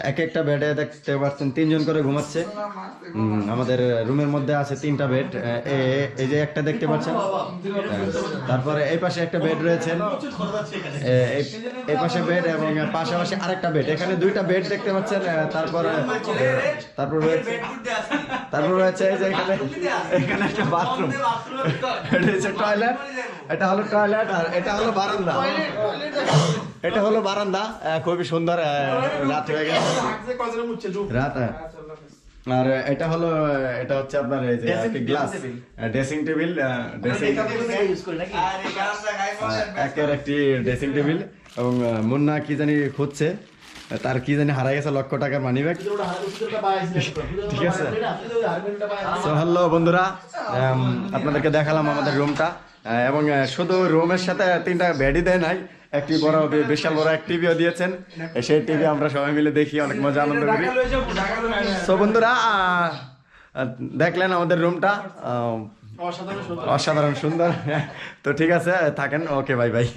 এক একটা বেডে দেখতে পাচ্ছেন 3 জন করে ঘুমাচ্ছে। আমাদের রুমের মধ্যে আছে 3টা বেড। এই যে একটা দেখতে পাচ্ছেন, তারপরে এই পাশে একটা বেড রয়েছে, এই পাশে বেড এবং পাশাপাশি আরেকটা বেড, এখানে 2টা বেড দেখতে পাচ্ছেন। তারপর রয়েছে এই যে এখানে একটা বাথরুম, এটা হচ্ছে টয়লেট, এটা হলো টয়লেট, আর এটা হলো বারান্দা। এটা হলো বারান্দা, খুবই সুন্দর। রাত হয়ে গেছে, রাত। আর এটা হলো, এটা হচ্ছে আপনার এই যে গ্লাস ড্রেসিং টেবিল, একের একটি ড্রেসিং টেবিল। এবং মুন্না কি জানি খুঁজছে, তার কি জানি হারাই গেছে, লক্ষ টাকার মানি ব্যাগ। ঠিক আছে, তো হ্যালো বন্ধুরা, আপনাদেরকে দেখালাম আমাদের রুমটা। এবং শুধু রুমের সাথে 3টা বেডই দেয় নাই, একটি বড় বিশাল বড় এক টিভিও দিয়েছেন। সেই টিভি আমরা সবাই মিলে দেখি, অনেক মজা আনন্দ করি। তো বন্ধুরা, দেখলেন আমাদের রুমটা অসাধারণ সুন্দর। তো ঠিক আছে, থাকেন, ওকে, বাই বাই।